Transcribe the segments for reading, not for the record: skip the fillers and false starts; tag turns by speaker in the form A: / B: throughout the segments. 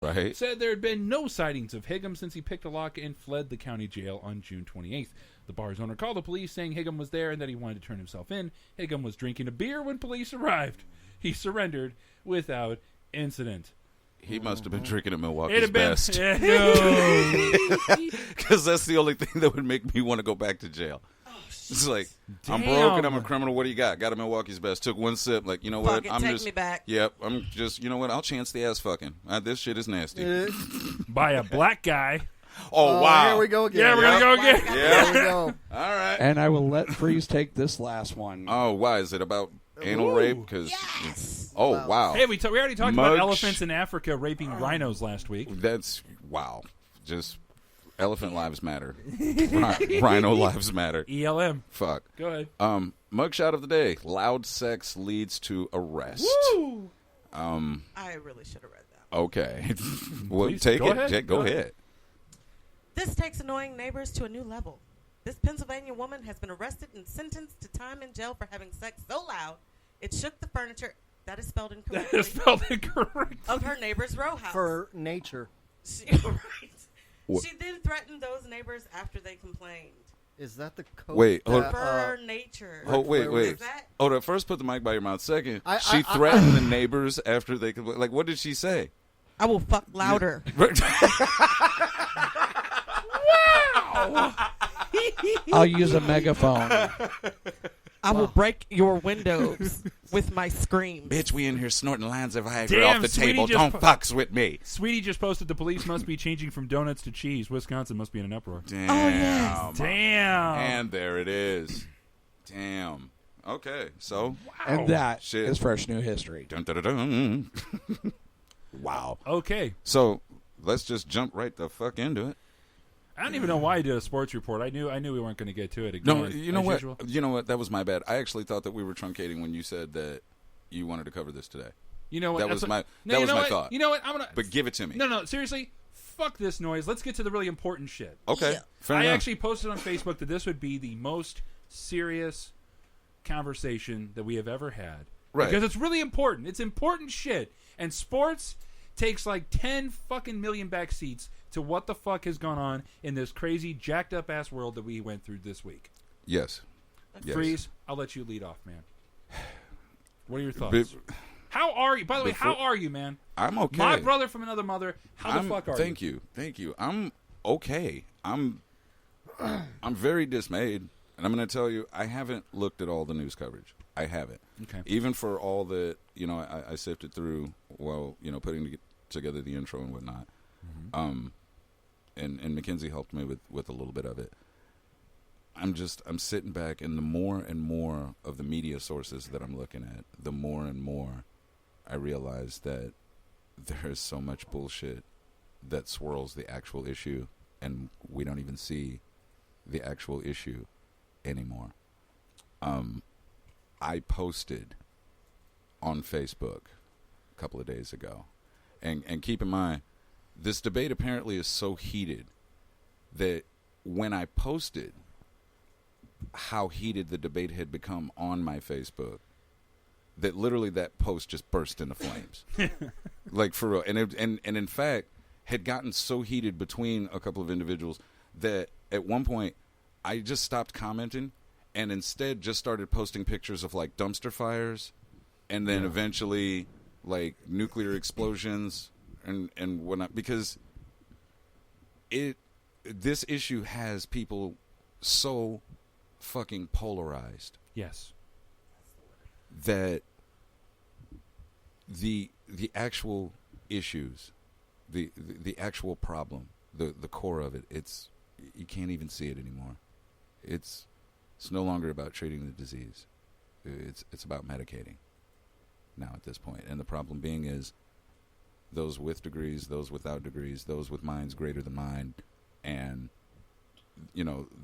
A: Right.
B: said there had been no sightings of Higgum since he picked a lock and fled the county jail on June 28th. The bar's owner called the police saying Higgum was there and that he wanted to turn himself in. Higgum was drinking a beer when police arrived. He surrendered without incident.
A: He must have been drinking at Milwaukee's
B: It'd have been
A: best.
B: no.
A: Because that's the only thing that would make me want to go back to jail. It's like, I'm
B: Damn.
A: broke and I'm a criminal. What do you got? Got a Milwaukee's best. Took one sip. Like, you know what?
C: Fuck it, take me back.
A: Yep. I'm just, you know what? I'll chance the ass fucking. This shit is nasty.
B: By a black guy.
A: Oh, wow.
D: Here we go again.
B: Yeah, we're going to go again.
A: Yeah.
D: Here we go.
A: All right.
E: And I will let Freeze take this last one.
A: Oh, why? Is it about anal rape? Cause,
C: Yes.
A: Oh, wow.
B: Hey, we already talked about
A: Mug
B: elephants in Africa raping rhinos last week.
A: That's, wow. Just, elephant lives matter. Rhino lives matter.
B: ELM.
A: Fuck.
B: Go ahead.
A: Mugshot of the day. Loud sex leads to arrest.
B: Woo!
C: I really should have read that.
A: Okay. Well,
B: Please,
A: take
B: go
A: it.
B: ahead.
A: Go
B: Go
A: ahead.
B: ahead.
C: This takes annoying neighbors to a new level. This Pennsylvania woman has been arrested and sentenced to time in jail for having sex so loud it shook the furniture. That is spelled
B: That
C: incorrectly.
B: is spelled incorrect.
C: Of her neighbor's row house.
D: For nature.
C: Right.
A: What?
C: She then threatened those neighbors after they complained.
D: Is that the code?
A: Wait, hold
D: that,
C: For nature.
A: Oh, wait.
C: Is that?
A: Hold up. First, put the mic by your mouth. Second,
D: I-
A: she threatened the neighbors after they complained. Like, what did she say?
C: I will fuck louder.
E: I'll use a megaphone.
C: I will break your windows with my screams.
A: Bitch, we in here snorting lines of Viagra
B: Damn,
A: off the
B: Sweetie
A: table.
B: just
A: Don't
B: pu-
A: fucks with me.
B: Sweetie just posted the police must be changing from donuts to cheese. Wisconsin must be in an uproar.
A: Damn.
C: Oh, yes.
B: Damn.
A: And there it is. Damn. Okay, so.
E: And that
A: Shit.
E: is fresh new history.
A: Dun, dun, dun, dun. Wow.
B: Okay.
A: So, let's just jump right the fuck into it.
B: I don't even know why I did a sports report. I knew we weren't going to get to it again.
A: No, you know
B: as
A: what?
B: usual.
A: You know what? That was my bad. I actually thought that we were truncating when you said that you wanted to cover this today.
B: You know what?
A: That
B: That's
A: was
B: what-
A: my
B: No,
A: that
B: you
A: was
B: know
A: my
B: what?
A: thought.
B: You know what? I'm gonna.
A: But give it to me.
B: No. Seriously, fuck this noise. Let's get to the really important shit.
A: Okay.
C: Yeah.
A: Fair
B: I
A: enough.
B: actually posted on Facebook that this would be the most serious conversation that we have ever had.
A: Right.
B: Because it's really important. It's important shit. And sports takes like 10 fucking million back seats to what the fuck has gone on in this crazy, jacked up ass world that we went through this week.
A: Yes. Yes.
B: Freeze, I'll let you lead off, man. What are your thoughts?
A: Be-
B: How are you? By the way,
A: before-
B: how are you, man?
A: I'm okay.
B: My brother from another mother. How the fuck are
A: Thank you. Thank you. I'm okay. I'm very dismayed. And I'm going to tell you, I haven't looked at all the news coverage. I haven't.
B: Okay.
A: Even for all that, I sifted through while, putting together the intro and whatnot.
B: Mm-hmm.
A: And Mackenzie helped me with a little bit of it. I'm sitting back, and the more and more of the media sources that I'm looking at, the more and more I realize that there is so much bullshit that swirls the actual issue, and we don't even see the actual issue anymore. I posted on Facebook a couple of days ago, and keep in mind, this debate apparently is so heated that when I posted how heated the debate had become on my Facebook, that literally that post just burst into flames. Like, for real. And in fact, had gotten so heated between a couple of individuals that at one point I just stopped commenting and instead just started posting pictures of, like, dumpster fires and then eventually, like, nuclear explosions and whatnot, because this issue has people so fucking polarized
B: Yes.
A: that the actual issues, the actual problem, the core of it, you can't even see it anymore. It's no longer about treating the disease. It's about medicating now at this point. And the problem being is those with degrees, those without degrees, those with minds greater than mine, and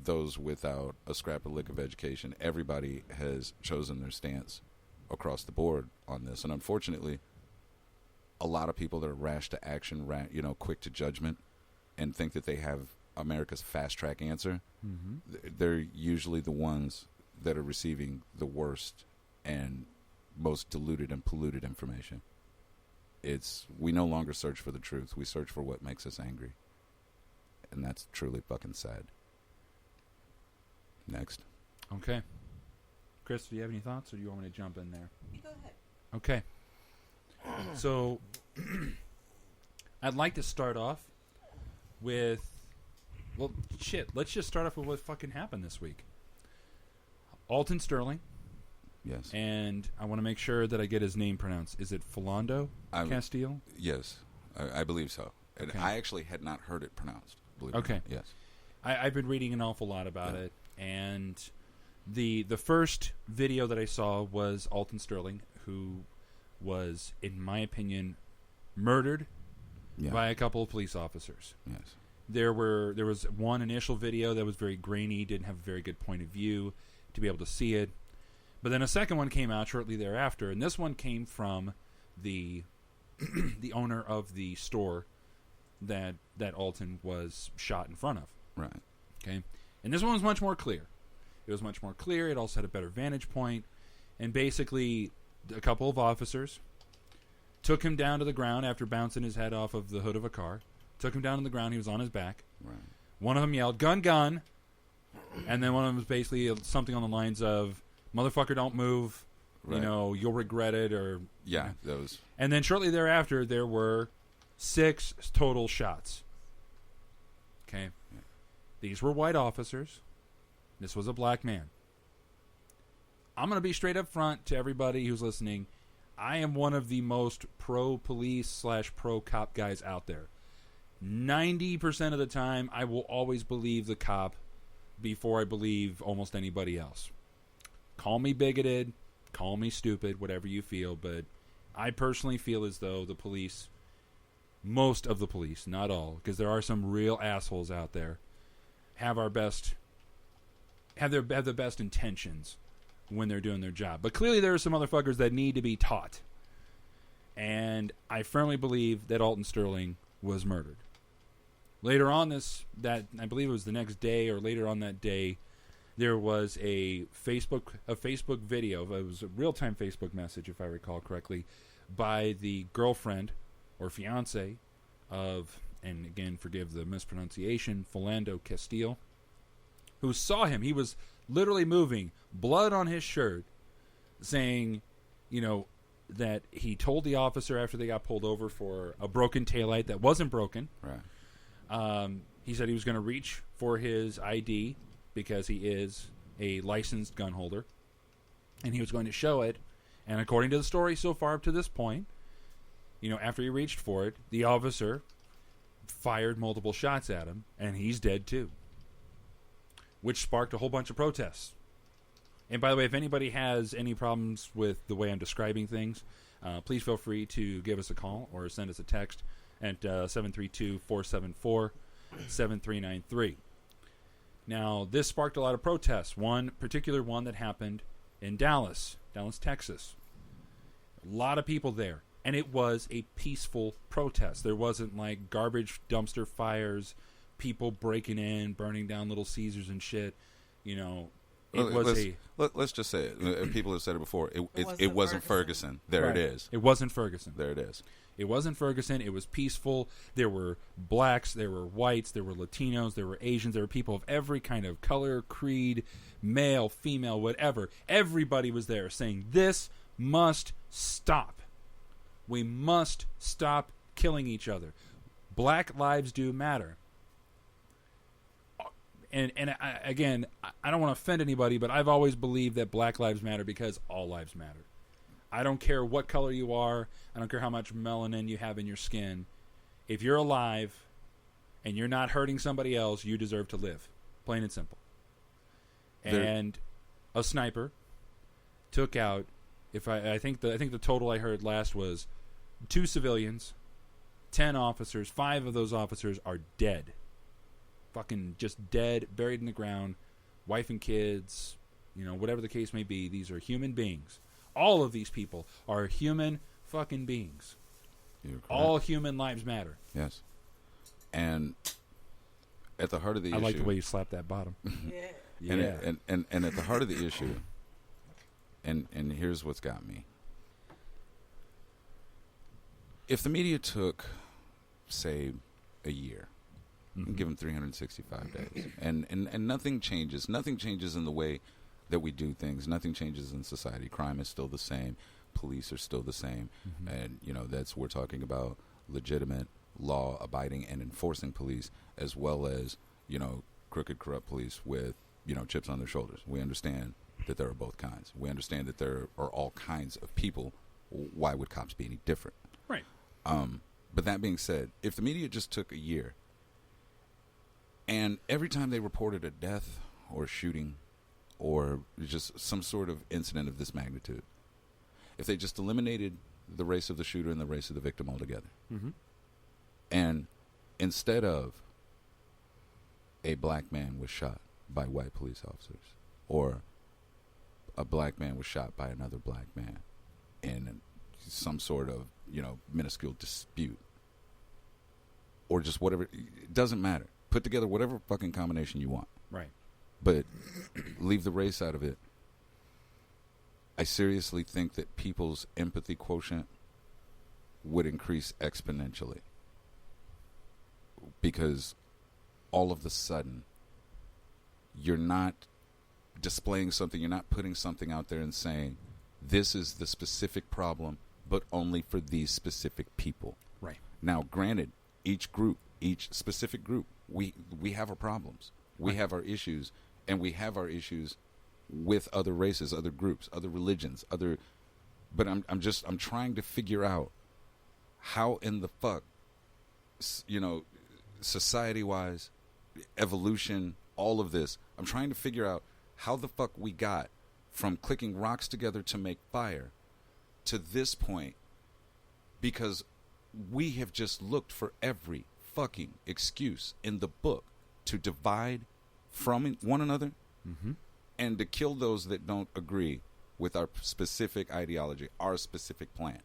A: those without a scrap or lick of education, everybody has chosen their stance across the board on this. And unfortunately, a lot of people that are rash to action, quick to judgment, and think that they have America's fast track answer, they're usually the ones that are receiving the worst and most diluted and polluted information. we no longer search for the truth. We search for what makes us angry. And that's truly fucking sad. Next.
B: Okay. Chris, do you have any thoughts, or do you want me to jump in there?
C: You go ahead.
B: Okay. So, I'd like to start off with, well, shit. Let's just start off with what fucking happened this week. Alton Sterling,
A: Yes.
B: and I want to make sure that I get his name pronounced. Is it Philando Castile?
A: Yes. I believe so. And
B: Okay.
A: I actually had not heard it pronounced. Believe it or
B: Okay.
A: not. Yes.
B: I've been reading an awful lot about
A: Yeah.
B: it, and the first video that I saw was Alton Sterling, who was, in my opinion, murdered
A: Yeah.
B: by a couple of police officers.
A: Yes.
B: There was one initial video that was very grainy, didn't have a very good point of view to be able to see it. But then a second one came out shortly thereafter, and this one came from the the owner of the store that Alton was shot in front of.
A: Right.
B: Okay, and this one was much more clear. It was much more clear. It also had a better vantage point, and basically, a couple of officers took him down to the ground after bouncing his head off of the hood of a car. Took him down to the ground. He was on his back.
A: Right.
B: One of them yelled, "Gun, gun!" And then one of them was basically something on the lines of, "Motherfucker, don't move. You
A: Right.
B: know, you'll regret it." Or
A: Yeah. That was.
B: and then shortly thereafter, there were 6 total shots. Okay.
A: Yeah.
B: These were white officers. This was a black man. I'm going to be straight up front to everybody who's listening. I am one of the most pro-police / pro-cop guys out there. 90% of the time, I will always believe the cop before I believe almost anybody else. Call me bigoted, call me stupid, whatever you feel, but I personally feel as though the police, most of the police, not all, because there are some real assholes out there, have the best intentions when they're doing their job. But clearly there are some motherfuckers that need to be taught. And I firmly believe that Alton Sterling was murdered. Later on I believe it was the next day or later on that day, there was a Facebook video. It was a real-time Facebook message, if I recall correctly, by the girlfriend or fiance of, and again, forgive the mispronunciation, Philando Castile, who saw him. He was literally moving, blood on his shirt, saying, that he told the officer after they got pulled over for a broken taillight that wasn't broken.
A: Right.
B: He said he was going to reach for his ID because he is a licensed gun holder, and he was going to show it. And according to the story so far up to this point, after he reached for it, the officer fired multiple shots at him, and he's dead too, which sparked a whole bunch of protests. And by the way, if anybody has any problems with the way I'm describing things, please feel free to give us a call or send us a text at 732-474-7393. Now, this sparked a lot of protests. One particular one that happened in Dallas, Texas. A lot of people there. And it was a peaceful protest. There wasn't like garbage dumpster fires, people breaking in, burning down Little Caesars and shit.
A: Let's just say it. People have said it before. It wasn't Ferguson. There
B: Right.
A: it is.
B: It wasn't Ferguson.
A: There it is.
B: It wasn't Ferguson. It was peaceful. There were blacks. There were whites. There were Latinos. There were Asians. There were people of every kind of color, creed, male, female, whatever. Everybody was there saying, this must stop. We must stop killing each other. Black lives do matter. And again, I don't want to offend anybody, but I've always believed that black lives matter because all lives matter. I don't care what color you are. I don't care how much melanin you have in your skin. If you're alive and you're not hurting somebody else, you deserve to live. Plain and simple. And a sniper took out, I think the total I heard last was 2 civilians, 10 officers. 5 of those officers are dead. Fucking just dead, buried in the ground, wife and kids, whatever the case may be. These are human beings. All of these people are human fucking beings. All human lives matter.
A: Yes. And at the heart of the issue...
B: I like the way you slapped that bottom.
C: Yeah.
A: And at the heart of the issue, and here's what's got me. if the media took, say, a year, give them 365 days, and nothing changes. Nothing changes in the way that we do things. Nothing changes in society. Crime is still the same. Police are still the same. And, we're talking about legitimate, law-abiding and enforcing police, as well as, crooked, corrupt police with, chips on their shoulders. We understand that there are both kinds. We understand that there are all kinds of people. Why would cops be any different?
B: Right.
A: But that being said, if the media just took a year, and every time they reported a death or a shooting or just some sort of incident of this magnitude, if they just eliminated the race of the shooter and the race of the victim altogether, and instead of a black man was shot by white police officers, or a black man was shot by another black man in some sort of, minuscule dispute, or just whatever, it doesn't matter. Put together whatever fucking combination you want.
B: Right.
A: But leave the race out of it. I seriously think that people's empathy quotient would increase exponentially. Because all of a sudden, you're not displaying something, you're not putting something out there and saying, this is the specific problem, but only for these specific people.
B: Right.
A: Now, granted, each specific group, we have our problems. We have our issues, and we have our issues with other races, other groups, other religions, but I'm trying to figure out how in the fuck, society-wise, evolution, all of this, I'm trying to figure out how the fuck we got from clicking rocks together to make fire to this point, because we have just looked for every fucking excuse in the book to divide from one another and to kill those that don't agree with our specific ideology, our specific plan.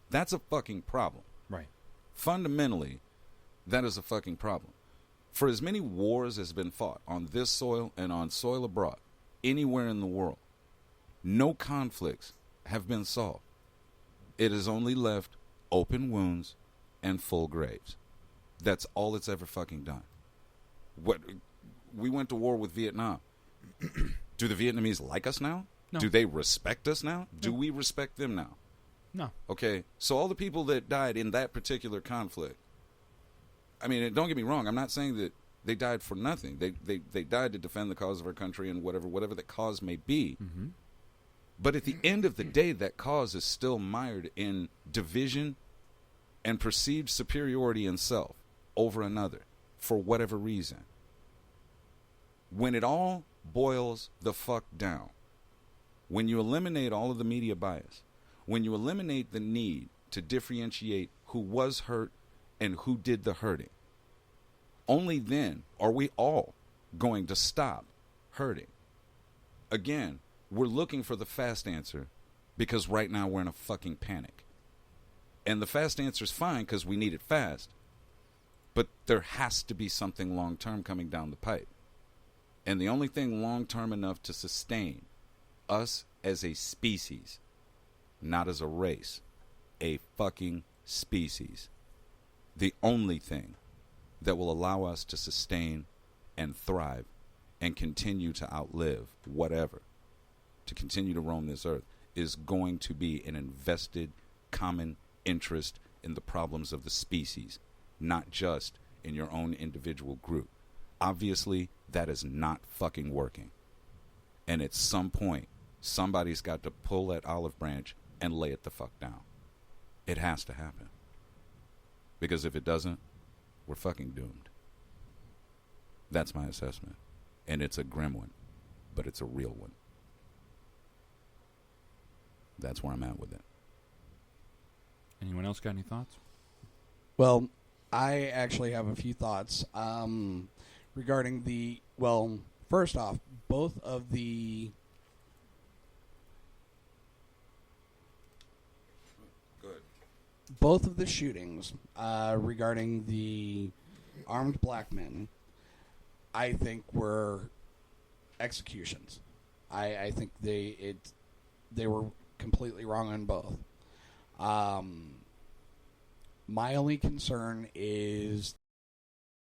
A: That's a fucking problem.
B: Right.
A: Fundamentally, that is a fucking problem. For as many wars as have been fought on this soil and on soil abroad, anywhere in the world, no conflicts have been solved. It has only left open wounds and full graves. That's all it's ever fucking done. We went to war with Vietnam. Do the Vietnamese like us now?
B: No.
A: Do they respect us now?
B: No.
A: Do we respect them now?
B: No.
A: Okay, so all the people that died in that particular conflict, I mean, don't get me wrong, I'm not saying that they died for nothing. They died to defend the cause of our country and whatever the cause may be. But at the end of the day, that cause is still mired in division and perceived superiority in self over another for whatever reason. When it all boils the fuck down, when you eliminate all of the media bias, when you eliminate the need to differentiate who was hurt and who did the hurting, only then are we all going to stop hurting. Again, we're looking for the fast answer because right now we're in a fucking panic. And the fast answer is fine because we need it fast. But there has to be something long-term coming down the pipe. And the only thing long-term enough to sustain us as a species, not as a race, a fucking species, the only thing that will allow us to sustain and thrive and continue to outlive whatever, to continue to roam this earth, is going to be an invested common interest in the problems of the species, not just in your own individual group. Obviously, that is not fucking working. And at some point, somebody's got to pull that olive branch and lay it the fuck down. It has to happen. Because if it doesn't, we're fucking doomed. That's my assessment. And it's a grim one, but it's a real one. That's where I'm at with it.
B: Anyone else got any thoughts?
E: Well, I actually have a few thoughts regarding the, well, first off, both of the shootings regarding the armed black men, I think were executions. I think they were completely wrong on both. My only concern is